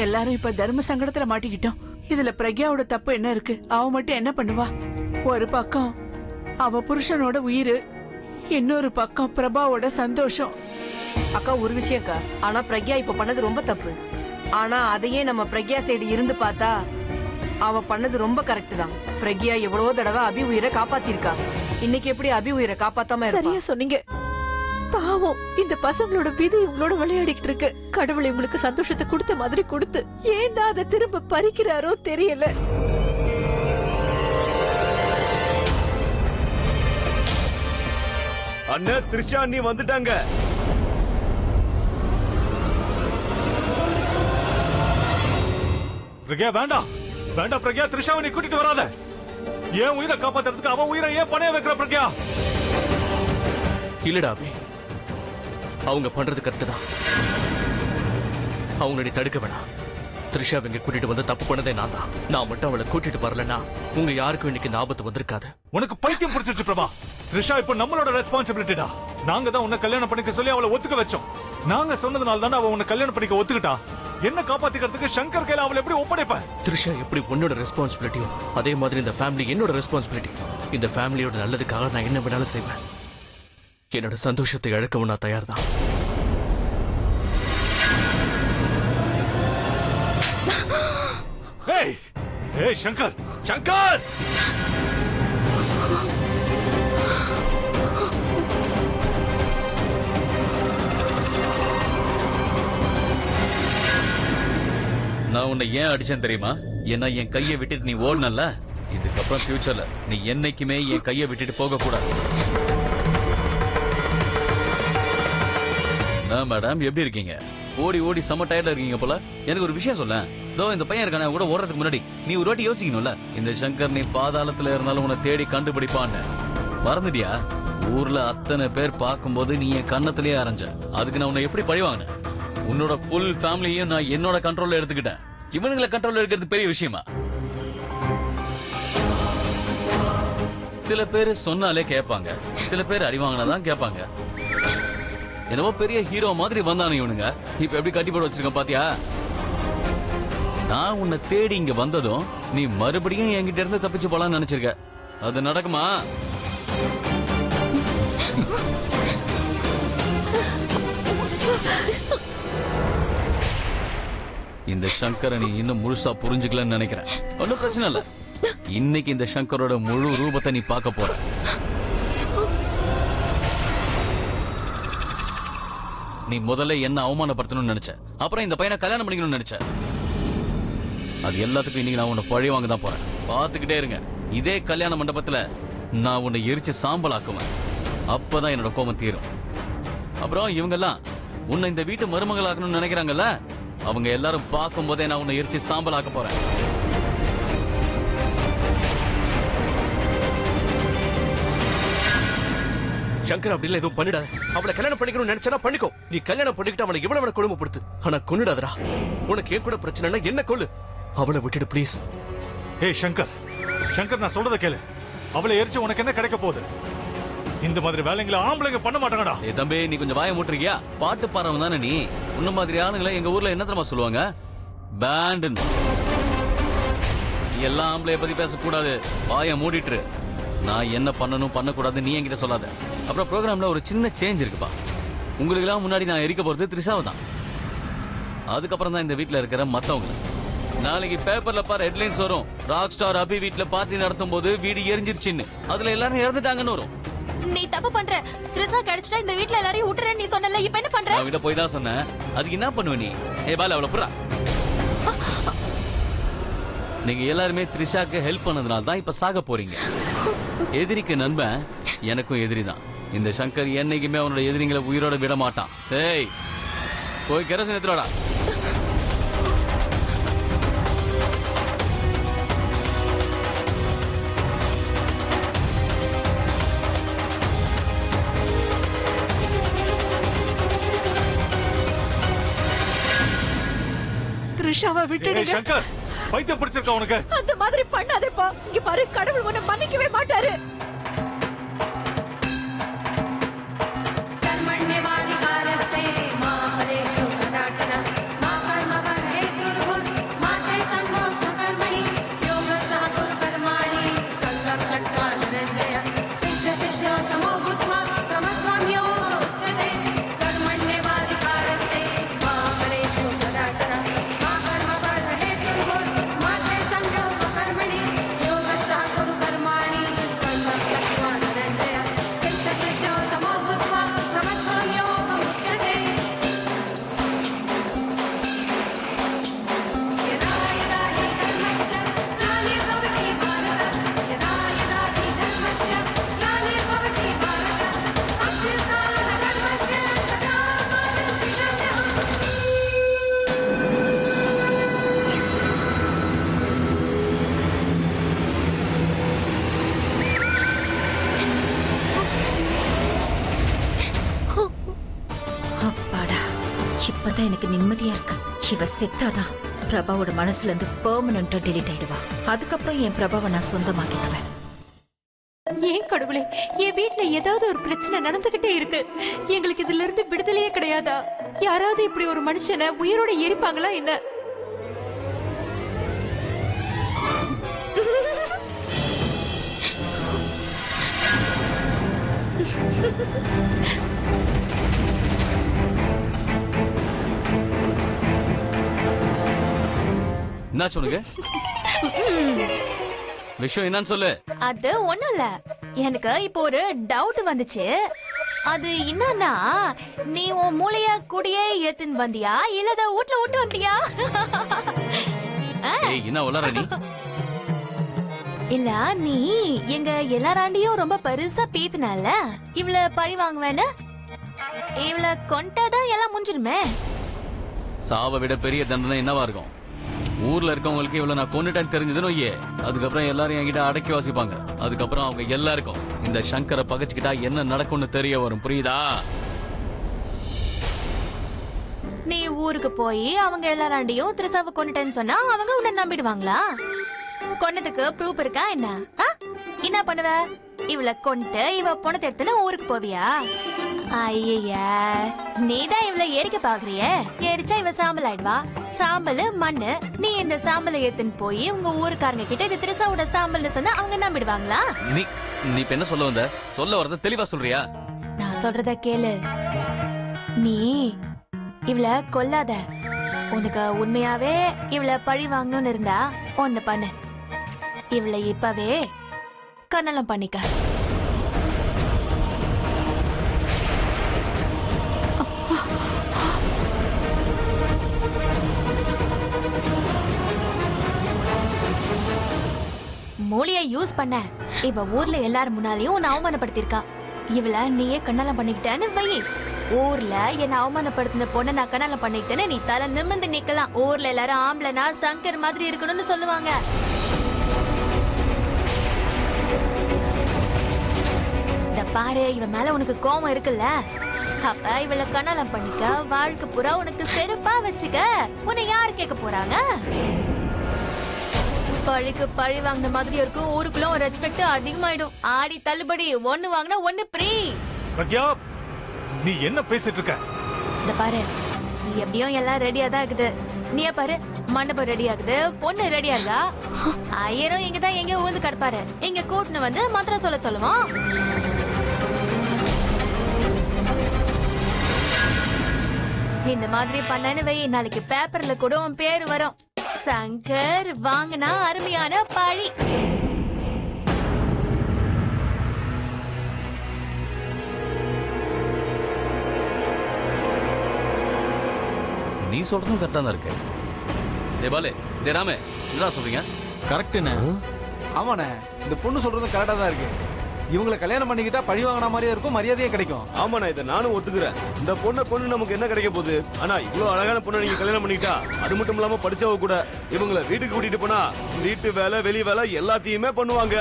எல்லாரும் இப்ப தர்ம சங்கடத்துல மாட்டிக்கிட்டோம். இதுல பிரக்யாவோட தப்பு என்ன இருக்கு? அவ மட்டும் என்ன பண்ணுவா? ஒரு பக்கம் அவ புருஷனோட உயிர், இன்னொரு பக்கம் பிரபாவோட சந்தோஷம். அக்கா ஒரு விஷயம் அக்கா, ஆனா பிரக்யா இப்ப பண்ணது ரொம்ப தப்பு. ஆனா அதையே நம்ம பிரக்யா சைடு இருந்து பார்த்தா அவ பண்ணது ரொம்ப கரெக்ட் தான். பிரக்யா எவ்வளவு தடவை அபி உயிரை காப்பாத்திருக்கா. இன்னைக்கு எப்படி அபி உயிரை காப்பாத்தாம இருப்பா? சரியா சொன்னீங்க. பாவம், இந்த பசங்களோட விதி உங்களோட விளையாடிக்கிட்டு இருக்கு. கடவுளை உங்களுக்கு சந்தோஷத்தை கொடுத்த மாதிரி கொடுத்து ஏன் தான் அதை திரும்ப பறிக்கிறாரோ தெரியல. அண்ணே, த்ரிஷா அண்ணி வந்துட்டாங்க. பிரக்யா வேண்டாம், வேண்டாம் பிரக்யா, த்ரிஷாவை நீ கூட்டிட்டு வராத. ஏன் உயிரை காப்பாத்துறதுக்கு அவ உயிரை ஏன் பணைய வைக்கிற பிரக்யா? இல்லடா அபி, அவங்க பண்றது கரெக்ட் தான். அவங்களை தடுக்க வேணாம். த்ரிஷா இங்க கூட்டிட்டு வந்து தப்பு பண்ணதே நான் தான். நான் மட்டும் அவளை கூட்டிட்டு வரலன்னா உங்க யாருக்கும் இன்னைக்கு ஆபத்து வந்திருக்காது. உனக்கு பைத்தியம் பிடிச்சிருச்சு பிரபா. த்ரிஷா இப்ப நம்மளோட ரெஸ்பான்சிபிலிட்டிடா. நாங்க தான் உன்னை கல்யாணம் பண்ணிக்க சொல்லி அவளை ஒத்துக்க வச்சோம். நாங்க சொன்னதுனால தான் அவ உன்னை கல்யாணம் பண்ணிக்க ஒத்துக்கிட்டா. என்ன காப்பாத்திக்கிறதுக்கு சங்கர் கையில அவளை எப்படி ஒப்படைப்ப? த்ரிஷா எப்படி உன்னோட ரெஸ்பான்சிபிலிட்டியோ அதே மாதிரி இந்த ஃபேமிலி என்னோட ரெஸ்பான்சிபிலிட்டி. இந்த ஃபேமிலியோட நல்லதுக்காக நான் என்ன வேணாலும் செய்வேன். என்னோட சந்தோஷத்தை இழக்கவும் நான் தயார் தான். ஏய் ஏய் சங்கர், சங்கர்! நான் உன்னை ஏன் அடிச்சேன் தெரியுமா? ஏன்னா என் கையை விட்டுட்டு நீ ஓடனல. இதுக்கப்புறம் ஃபியூச்சர்ல நீ என்னைக்குமே என் கையை விட்டுட்டு போக கூடாது. மேடம் எப்படி இருக்கீங்க? ஓடி ஓடி செம்ம டயர்டா இருக்கீங்க போல. எனக்கு ஒரு விஷயம் சொல்ல. இதோ இந்த பையன் இருக்கானே கூட ஓடுறதுக்கு முன்னாடி நீ ஒரு வாட்டி யோசிக்கணும்ல. இந்த சங்கர் நீ பாதாளத்துல இருந்தாலும் உன்னை தேடி கண்டுபிடிப்பான்னு. மறந்துட்டியா? ஊர்ல அத்தனை பேர் பார்க்கும்போது நீ என் கண்ணத்திலேயே அரைஞ்ச. அதுக்கு நான் உன்னை எப்படி பழி வாங்கினேன்? உன்னோட ஃபுல் ஃபேமிலியும் நான் என்னோட கண்ட்ரோல்ல எடுத்துக்கிட்டேன். இவனுங்களை கண்ட்ரோல்ல எடுக்கிறது பெரிய விஷயமா? சில பேர் சொன்னாலே கேட்பாங்க, சில பேர் அடி வாங்கினாதான் கேட்பாங்க. என்னவோ பெரிய ஹீரோ மாதிரி வந்தானே இவனுங்க. இப்ப எப்படி கட்டி போட வச்சிருக்க பாத்தியா? நான் உன்னை தேடி இங்க வந்ததும் நீ மறுபடியும் என்கிட்ட இருந்து தப்பிச்சு போலான்னு நினைச்சிருக்க. அது நடக்குமா? இந்த சங்கரை நீ இன்னும் முழுசா புரிஞ்சுக்கலன்னு நினைக்கிறேன். ஒன்னும் பிரச்சனை இல்ல. இன்னைக்கு இந்த சங்கரோட முழு ரூபத்தை நீ பார்க்க போற. நீ முதல்ல என்ன அவமானப்படுத்தணும்னு நினைச்ச, அப்புறம் இந்த பையனை கல்யாணம் பண்ணிக்கணும்னு நினைச்ச. அது எல்லாத்துக்கும் இன்னைக்கு நான் உன்னை பழி வாங்க தான் போறேன். பாத்துக்கிட்டே இருங்க. இதே கல்யாண மண்டபத்துல நான் உன்னை எரிச்சு சாம்பல் ஆக்குவேன். அப்பதான் என்னோட கோபம் தீரும். அப்புறம் இவங்க எல்லாம் உன்னை இந்த வீட்டு மருமகள் ஆக்கணும்னு நினைக்கிறாங்கல்ல, அவங்க எல்லாரும் பார்க்கும் போதே நான் உன்னை எரிச்சு சாம்பல் ஆக்க போறேன். சங்கர் அப்படிலாம் எதுவும் பண்ணிடாத. அவளை கல்யாணம் பண்ணிக்கணும்னு நினைச்சா பண்ணிக்கோ. நீ கல்யாணம் பண்ணிக்கிட்டு அவளை எவ்வளவு கொடுமைப்படுத்து. ஆனா கொன்னுடாதடா. உனக்கு ஏன் கூட பிரச்சனைனா என்ன கொள்ளு. அவளை விட்டுடு ப்ளீஸ். ஏய் சங்கர், சங்கர் நான் சொல்றத கேளு. அவளை எரிச்சு உனக்கு என்ன கிடைக்க போகுது? இந்த மாதிரி வேலைங்களை ஆம்பளைங்க பண்ண மாட்டாங்கடா. ஏ தம்பி, நீ கொஞ்சம் வாயை மூட்டுறியா? பாட்டு பாடுறவன் தானே நீ. உன்ன மாதிரி ஆளுங்களை எங்க ஊர்ல என்ன தெரியுமா சொல்லுவாங்க? பேண்ட். எல்லா ஆம்பளைய பத்தி பேசக்கூடாது. வாயை மூடிட்டு நான் என்ன பண்ணணும் பண்ணக்கூடாது நீ என்கிட்ட சொல்லாத. அப்புறம் ப்ரோக்ராம்ல ஒரு சின்ன சேஞ்ச் இருக்குப்பா. உங்களுக்கு எல்லாம் முன்னாடி நான் எரிக்க போறது த்ரிஷாவை தான். அதுக்கப்புறம் தான் இந்த வீட்டுல இருக்கிற மத்தவங்க. நாளைக்கு பேப்பர்ல பாரு ஹெட்லைன்ஸ் வரும். ராக் ஸ்டார் அபி வீட்டுல பார்ட்டி நடத்தும் போது வீடு எரிஞ்சிருச்சுன்னு. அதுல எல்லாரும் இறந்துட்டாங்கன்னு வரும். நீ தப்பு பண்ற. த்ரிஷா கிடைச்சிட்டா இந்த வீட்ல எல்லாரையும் விட்டுறேன்னு நீ சொன்னல. இப்ப என்ன பண்ற? அவகிட்ட போய் தான் சொன்னேன். அதுக்கு என்ன பண்ணுவ நீ? ஏ பால அவளை புறா. நீங்க எல்லாருமே த்ரிஷாக்கு ஹெல்ப் பண்ணதுனால தான் இப்ப சாக போறீங்க. எதிரிக்கு நண்பன் எனக்கும் எதிரி தான். இந்த சங்கர் என்னைக்குமே அவனோட எதிரிங்களை உயிரோட விட மாட்டான். ஏய் போய் கெரசின் எடுத்துடா. த்ரிஷாவை விட்டுடுங்க. சங்கர், பைத்தியம் பிடிச்சிருக்க உனக்கு? அந்த மாதிரி பண்ணாதேப்பா. இங்க பாரு, கடவுள் உன்னை மன்னிக்கவே மாட்டாரு. கர்மண்யவாதிகாரஸ்தே மா பலேஷு கதாச்சன மா கர்ம பந்தே துர்ப இப்பதான் எனக்கு நிம்மதியா இருக்கு. இவ செத்தாதான் பிரபாவோட மனசுல இருந்து பெர்மனண்டா டெலீட் ஆயிடுவா. அதுக்கப்புறம் என் பிரபாவை நான் சொந்தமாக்கிடுவேன். ஏன் கடவுளே, என் வீட்ல ஏதாவது ஒரு பிரச்சனை நடந்துகிட்டே இருக்கு. எங்களுக்கு இதுல இருந்து விடுதலையே கிடையாதா? யாராவது இப்படி ஒரு மனுஷனை உயிரோட எரிப்பாங்களா என்ன? என்ன சொல்லுங்க? விஷயம் என்னன்னு சொல்லு. அது ஒண்ணும் இல்ல, எனக்கு இப்போ ஒரு டவுட் வந்துச்சு. அது என்னன்னா, நீ உன் மூளைய கூடயே ஏத்துன்னு வந்தியா இல்ல அத வீட்ல விட்டு வந்துட்டியா? ஏய், என்ன உளற நீ? இல்ல, நீ எங்க எல்லாராண்டியும் ரொம்ப பெருசா பேத்துனால இவள பழி வாங்குவேன்னு. இவள கொண்டாதான் எல்லாம் முடிஞ்சிருமே. சாவை விட பெரிய தண்டனை என்னவா இருக்கும்? ஊர்ல இருக்கவங்களுக்கு இவ்வளவு நான் கொண்டுட்டேன்னு தெரிஞ்சதுன்னு வையே, அதுக்கப்புறம் எல்லாரும் என்கிட்ட அடக்கி வாசிப்பாங்க. அதுக்கப்புறம் அவங்க எல்லாருக்கும் இந்த சங்கரை பகச்சுக்கிட்டா என்ன நடக்கும்னு தெரிய வரும். புரியுதா? நீ ஊருக்கு போய் அவங்க எல்லாராண்டியும் திரிசாவை கொண்டுட்டேன்னு சொன்னா அவங்க உன்னை நம்பிடுவாங்களா? கொன்னதுக்கு ப்ரூஃப் இருக்கா என்ன? என்ன பண்ணுவ? இவள கொண்டு இவ பொண்ணத்தை எடுத்துன்னு ஊருக்கு போவியா? ஐயா, நீதான் இவள எரிக்க பாக்குறிய. எரிச்சா இவ சாம்பல் ஆயிடுவா. சாம்பல் மண்ணு. நீ இந்த சாம்பலை ஏத்துன்னு போய் உங்க ஊருக்காரங்க கிட்ட இது திரிசாவோட சாம்பல்னு சொன்னா அவங்க நம்பிடுவாங்களா? நீ நீ இப்ப என்ன சொல்ல வந்த? சொல்ல வரத தெளிவா சொல்றியா? நான் சொல்றத கேளு. நீ இவள கொல்லாத. உனக்கு உண்மையாவே இவள பழி வாங்கணும்னு இருந்தா ஒண்ணு பண்ணு. இவளை இப்பவே கன்னலம் பண்ணிக்க. மூளைய யூஸ் பண்ண. இவ ஊர்ல எல்லாரும் முன்னாலையும் உன்னை அவமானப்படுத்திருக்கா. இவள நீயே கண்ணாலம் பண்ணிக்கிட்டேன்னு வை. ஊர்ல என்ன அவமானப்படுத்தின பொண்ணை நான் கண்ணாலம் பண்ணிக்கிட்டேன்னு நீ தலை நிமிர்ந்து நிக்கலாம். ஊர்ல எல்லாரும் ஆம்பளனா சங்கர் மாதிரி இருக்கணும்னு சொல்லுவாங்க. இந்த பாரு, இவ மேல உனக்கு கோபம் இருக்குல்ல, அப்ப இவள கண்ணாலம் பண்ணிக்க. வாழ்க்கை பூரா உனக்கு செருப்பா வச்சுக்க. உன்னை யாரு கேட்க போறாங்க? பழிக்கு பழி வாங்கின மாதிரி இருக்கும். ஊருக்குள்ள ஒரு ரெஸ்பெக்ட் அதிகமாயிடும். ஆடி தள்ளுபடி, ஒண்ணு வாங்கினா ஒண்ணு ஃப்ரீ. பிரக்யா, நீ என்ன பேசிட்டு இருக்க? இந்த பாரு, நீ எப்படியும் எல்லாம் ரெடியா தான் இருக்குது. நீயே பாரு, மண்டபம் ரெடி ஆகுது, பொண்ணு ரெடியா இருக்கா. ஐயரும் இங்கதான் எங்க ஊந்து கிடப்பாரு. இங்க கூட்டுன்னு வந்து மந்திரம் சொல்ல சொல்லுவோம். இந்த மாதிரி பண்ணனு வை, நாளைக்கு பேப்பர்ல கூட உன் பேரு வரும். சங்கர் வாங்கினா அருமையான பழி. நீ சொல்றதும் கரெக்டா தான் இருக்கு. டே பாலே, டே ராமே, என்னடா சொல்றீங்க? கரெக்டுண்ணே. ஆமாண்ணே, இந்த பொண்ணு சொல்றதும் கரெக்டா தான் இருக்கு. இவங்களை கல்யாணம் பண்ணிக்கிட்டா பழி வாங்கின மாதிரியே இருக்கும், மரியாதையே கிடைக்கும். ஆமாண்ணா, இதை நானும் ஒத்துக்கிறேன். இந்த பொண்ணை கொண்டு நமக்கு என்ன கிடைக்க போகுது? ஆனா இவ்வளவு அழகான பொண்ணை நீங்க கல்யாணம் பண்ணிக்கிட்டா, அது மட்டும் இல்லாம படிச்சவ கூட, இவங்களை வீட்டுக்கு கூட்டிட்டு போனா வீட்டு வேலை வெளி வேலை எல்லாத்தையுமே பண்ணுவாங்க.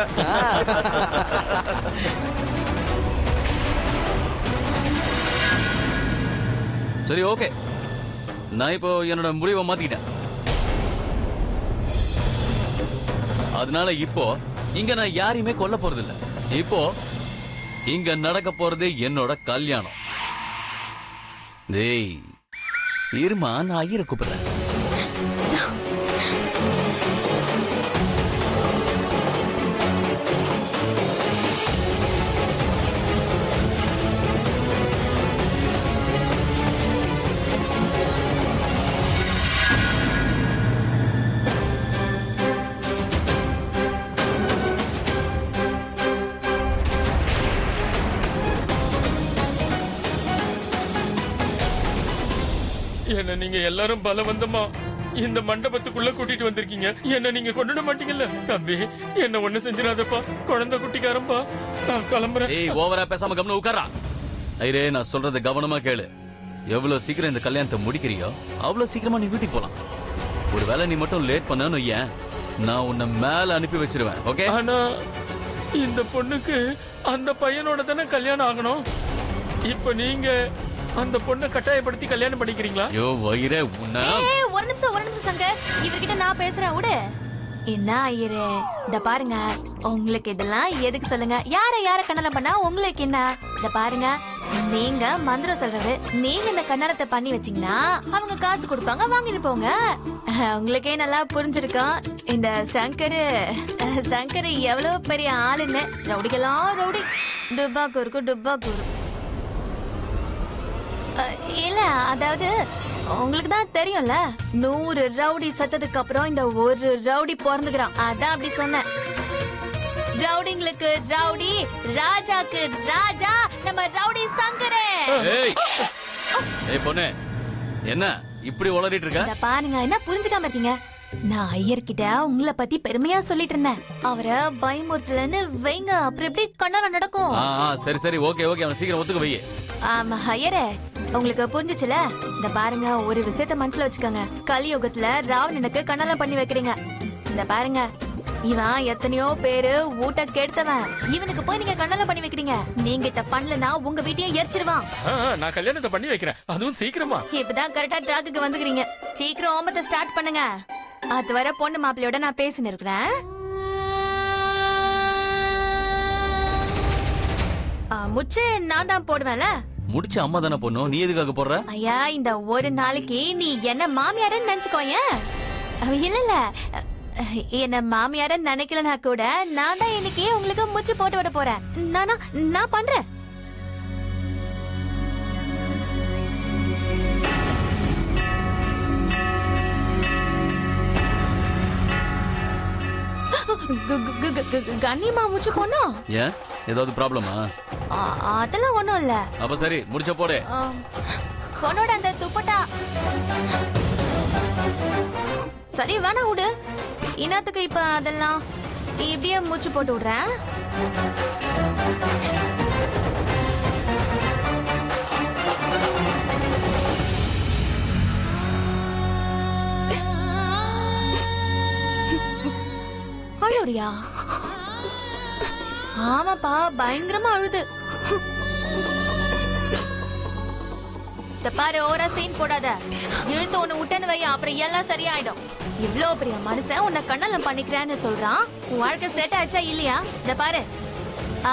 சரி, ஓகே. நான் இப்போ என்னோட முடிவை மாத்திக்கிட்டேன். அதனால இப்போ இங்க நான் யாரையுமே கொல்ல போறது இல்ல. இப்போ இங்க நடக்க போறது என்னோட கல்யாணம். டேய் இருமா, நான் ஐயரை கூப்பிடுறேன். என்ன நீங்க எல்லாரும் பலவந்தமா இந்த மண்டபத்துக்குள்ள கூட்டிட்டு வந்திருக்கீங்க. என்ன நீங்க கொண்டுட மாட்டீங்கல்ல? தம்பி, என்ன ஒண்ணு செஞ்சிடாதப்பா. குழந்தை குட்டிக்காரம்பா, நான் கிளம்புறேன். ஏய், ஓவரா பேசாம கவனம் உட்காரா. ஐரே, நான் சொல்றத கவனமா கேளு. எவ்வளவு சீக்கிரம் இந்த கல்யாணத்தை முடிக்கிறியோ அவ்வளவு சீக்கிரமா நீ வீட்டுக்கு போலாம். ஒருவேளை நீ மட்டும் லேட் பண்ணனு ஏன், நான் உன்னை மேல அனுப்பி வச்சிருவேன். ஓகே? ஆனா இந்த பொண்ணுக்கு அந்த பையனோட தானே கல்யாணம் ஆகணும். இப்ப நீங்க அந்த பொண்ணை கட்டாயப்படுத்தி கல்யாணம் பண்ணிக்கிறீங்களா? யோ வயிறே உன்ன. ஒரு நிமிஷம் சங்கர், இவர்கிட்ட நான் பேசுறேன் விடு. என்ன ஐயரே, இத பாருங்க, உங்களுக்கு இதெல்லாம் எதுக்கு சொல்லுங்க? யார கண்ணாலம் பண்ணா உங்களுக்கு என்ன? இத பாருங்க, நீங்க மந்திரம் சொல்றது, நீங்க இந்த கண்ணாலத்தை பண்ணி வச்சீங்கன்னா அவங்க காசு கொடுப்பாங்க, வாங்கிட்டு போங்க. உங்களுக்கே நல்லா புரிஞ்சிருக்கும் இந்த சங்கர் எவ்வளவு பெரிய ஆளுன்னு. ரவுடிகளா ரவுடி, டுப்பாக்கூருக்கு. இல்ல, அதாவது உங்களுக்கு தான் தெரியும்ல, 100 ரவுடி சத்ததுக்கு அப்புறம் இந்த ஒரு ரவுடி பிறந்துக்கிறான். அதான் அப்படி சொன்னேன். ரவுடிங்களுக்கு ரவுடி, ராஜாக்கு ராஜா, நம்ம ரவுடி சங்கரே. ஏய் பொண்ணே, என்ன இப்படி உளறிட்டு இருக்க? இத பாருங்க, என்ன புரிஞ்சுக்காம இருக்கீங்க? நான் ஐயர்கிட்ட உங்களை பத்தி பெருமையா சொல்லிட்டு இருந்தேன். அவரை பயமுறுத்தலன்னு வைங்க, அப்புறம் எப்படி கண்ணால நடக்கும். சரி ஓகே அவன் சீக்கிரம் ஒத்துக்க வை. ஆமா ஐயரே, உங்களுக்கு புரிஞ்சுச்சுல? இந்த பாருங்க, ஒரு விஷயத்த மனசுல வச்சுக்கோங்க. கலியுகத்துல ராவணனுக்கு கண்ணாலம் பண்ணி வைக்கிறீங்க. இந்த பாருங்க, இவன் எத்தனையோ பேரு ஊட்ட கெடுத்தவன். இவனுக்கு போய் நீங்க கண்ணாலம் பண்ணி வைக்கிறீங்க. நீங்க இத பண்ணலனா உங்க வீட்டையும் எரிச்சிருவான். நான் கல்யாணத்தை பண்ணி வைக்கிறேன், அதுவும் சீக்கிரமா. இப்பதான் கரெக்டா ட்ராக்குக்கு வந்துக்கிறீங்க. சீக்கிரம் ஓமத்தை ஸ்டார்ட் பண்ணுங்க. அது வர பொண்ணு மாப்பிள்ளையோட நான் பேசின்னு இருக்கிறேன். முச்சு நான் தான் போடுவேன்ல. முடிச்சு அம்மா தானே பொண்ணும், நீ எதுக்காக போடுற? ஐயா, இந்த ஒரு நாளைக்கு நீ என்ன மாமியாரன்னு நினைச்சுக்கோயேன். இல்ல, என்ன மாமியார நினைக்கலனா கூட நான் தான் இன்னைக்கு உங்களுக்கு முச்சு போட்டு விட போறேன். நான் பண்றேன். கண்ணியமா முச்சு போனோம். ஏன் ஏதாவது ப்ராப்ளமா? அதெல்லாம் ஒண்ணும் இல்ல. அப்ப சரி, முடிச்ச போடு. பொண்ணோட அந்த துப்பட்டா சரி வேணா விடு. இன்னத்துக்கு இப்ப அதெல்லாம் இப்படியே மூச்சு போட்டு விடுறேன். அழுறியா? ஆமாப்பா, பயங்கரமா அழுது. பாரு, ஓரா சீன் போடாத. இழுத்து ஒண்ணு விட்டேன்னு வை, அப்புறம் எல்லாம் சரியாயிடும். இவ்ளோ பெரிய மனுஷன் உன்னை கண்ணாலம் பண்ணிக்கிறேன்னு சொல்றான். உன் வாழ்க்கை செட் ஆச்சா இல்லையா? இந்த பாரு,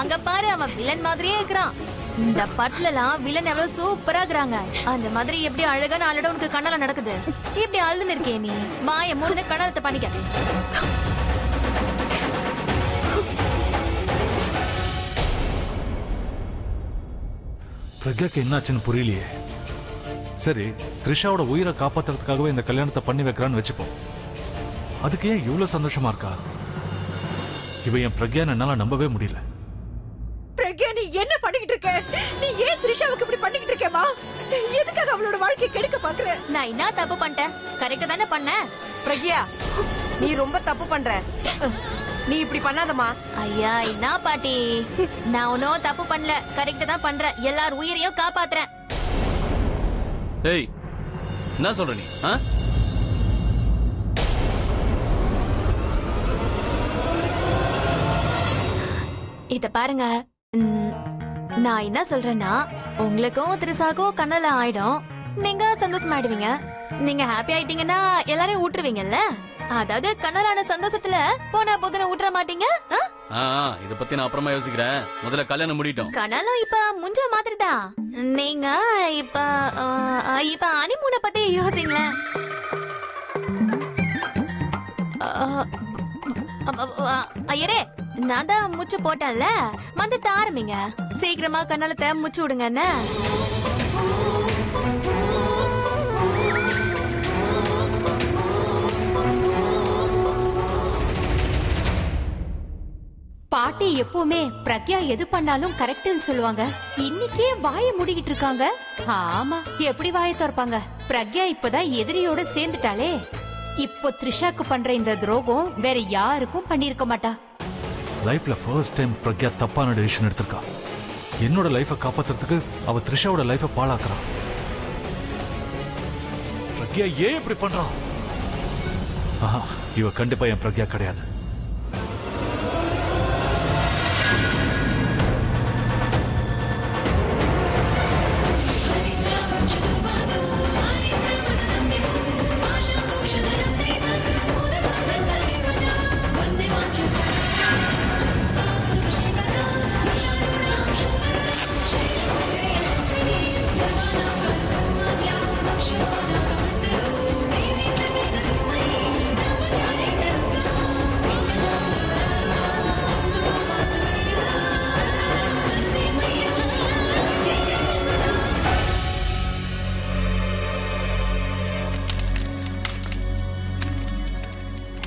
அங்க பாரு, அவன் வில்லன் மாதிரியே இருக்கிறான். இந்த படத்துலலாம் வில்லன் எவ்வளவு சூப்பரா இருக்கிறாங்க. அந்த மாதிரி எப்படி அழகான ஆளோட உனக்கு கண்ணாலம் நடக்குது? இப்படி அழுதுன்னு இருக்கே நீ. வாய மூணு கண்ணாலத்தை பண்ணிக்க. பிரக்யாக்கு என்னாச்சுன்னு புரியலையே. சரி, த்ரிஷாவோட உயிரை காப்பாத்துறதுக்காகவே இந்த கல்யாணத்தை பண்ணி வைக்கிறான்னு வச்சுப்போம். அதுக்கு ஏன் இவ்வளவு சந்தோஷமா இருக்கா? இவ என் பிரக்யான்னு என்னால நம்பவே முடியல. பிரக்யா, நீ என்ன பண்ணிக்கிட்டு இருக்க? நீ ஏன் த்ரிஷாவுக்கு இப்படி பண்ணிக்கிட்டு இருக்கேமா? எதுக்காக அவளோட வாழ்க்கையை கெடுக்க பாக்குற? நான் என்ன தப்பு பண்ணிட்டேன்? கரெக்டா தானே பண்ணேன். பிரக்யா, நீ ரொம்ப தப்பு பண்ற. நீ இப்படி பண்ணாதமா. ஐயா, என்ன பாட்டி, நான் ஒன்னும் தப்பு பண்ணல, கரெக்டா தான் பண்றேன். எல்லார் உயிரையும் காப்பாத்துறேன். ஏய், என்ன சொல்ற நீ? இத பாருங்க, நான் என்ன சொல்றேன்னா, உங்களுக்கும் திருசாக்கும் கண்ணல ஆயிடும். நீங்க சந்தோஷமாயிடுவீங்க. நீங்க ஹாப்பி ஆயிட்டீங்கன்னா எல்லாரையும் ஊட்டுருவீங்கல்ல. அதாவது கண்ணலான சந்தோஷத்துல போனா போதுன ஊட்டுற மாட்டீங்க. இத பத்தி நான் அப்புறமா யோசிக்கிறேன். முதல்ல கல்யாணம் முடிட்டோம். கண்ணலும் இப்ப முஞ்ச மாதிரி தான். நீங்க இப்ப அனிமூனை பத்தி யோசிங்களேன். ஐயரே, நான் தான் முச்சு போட்டேன்ல, வந்துட்டு ஆரம்பிங்க. சீக்கிரமா கண்ணலத்தை முச்சு விடுங்க. என்ன பாட்டி எப்பவுமே பிரக்யா எது பண்ணாலும் கரெக்ட்னு சொல்லுவாங்க. இன்னைக்கே வாயை மூடிக்கிட்டு இருக்காங்க. ஆமா, எப்படி வாயை திறப்பாங்க? பிரக்யா இப்பதான் எதிரியோட சேர்ந்துட்டாளே. இப்போ த்ரிஷாக்கு பண்ற இந்த துரோகம் வேற யாருக்கும் பண்ணிருக்க மாட்டா. லைஃப்ல ஃபர்ஸ்ட் டைம் பிரக்யா தப்பான டிசிஷன் எடுத்திருக்கா. என்னோட லைஃபை காப்பாத்துறதுக்கு அவ த்ரிஷாவோட லைஃபை பாழாக்குறான். பிரக்யா ஏன் இப்படி பண்றான்? இவ கண்டிப்பா என் பிரக்யா கிடையாது.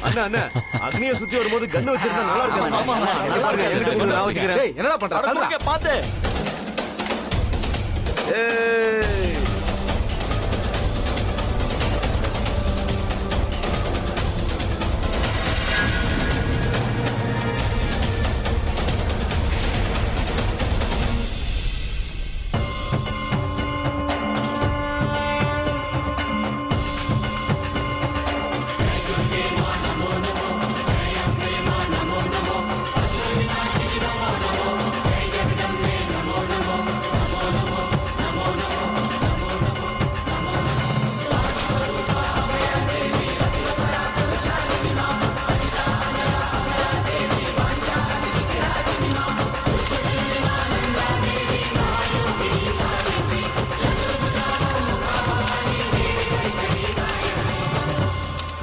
அண்ணா அண்ணா அக்னியை சுத்தி வரும்போது கண்ணு வச்சிருந்தா நல்லா இருக்கும். நான் வச்சுக்கிறேன். டேய், என்னடா பண்ற தள்ளுடா. பாத்து ஏய்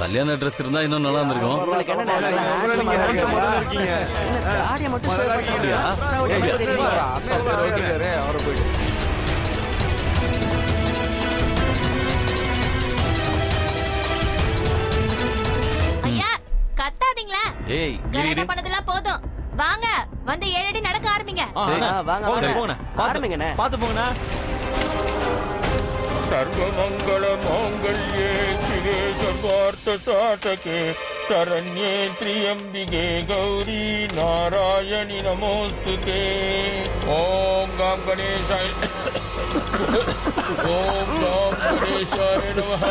கல்யாண ட்ரெஸ் இருந்தா இன்னும் நல்லா இருந்திருக்கும். ஐயா கத்தாதீங்களா? ஏய் கல்யாணம் பண்ணதெல்லாம் போதும். வாங்க வந்து 7 அடி நடக்க ஆரம்பிங்க. ஆரம்பிங்கண்ணே. பாத்து போங்கண்ணா. सर्वमंगल मांगल्ये शिवे सर्वार्थ साधके शरण्ये त्र्यंबिके गौरी नारायणि नमोस्तुते. ओम गं गणेशाय ओम गं गणेशाय नमः.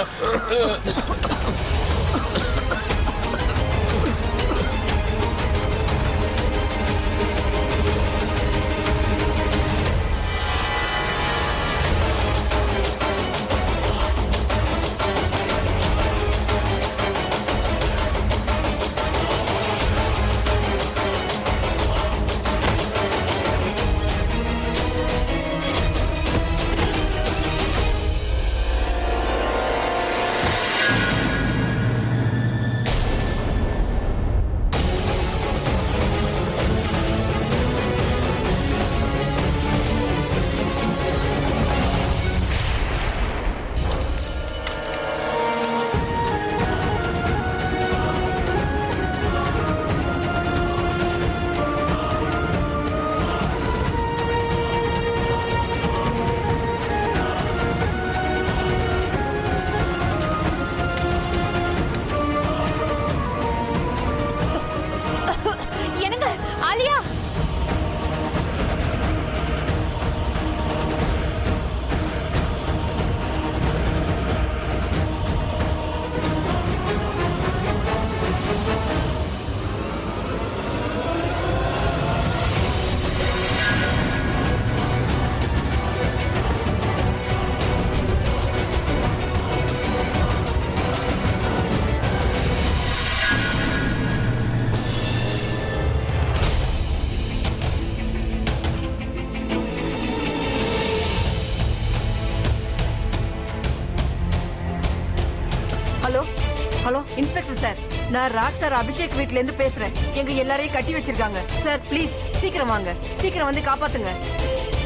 ஹலோ இன்ஸ்பெக்டர் சார், நான் ராஜ் சார் அபிஷேக் வீட்ல இருந்து பேசுறேன். எங்க எல்லாரையும் கட்டி வச்சிருக்காங்க சார். ப்ளீஸ் சீக்கிரம் வாங்க, சீக்கிரம் வந்து காப்பாத்துங்க.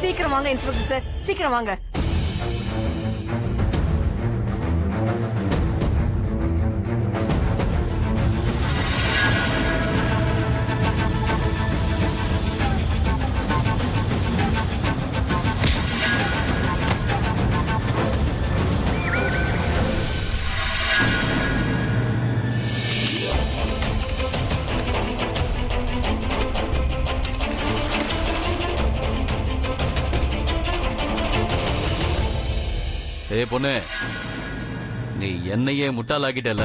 சீக்கிரம் வாங்க இன்ஸ்பெக்டர் சார், சீக்கிரம் வாங்க. ஏய் பொண்ணு, நீ என்னையே முட்டாளாக்கிட்டல.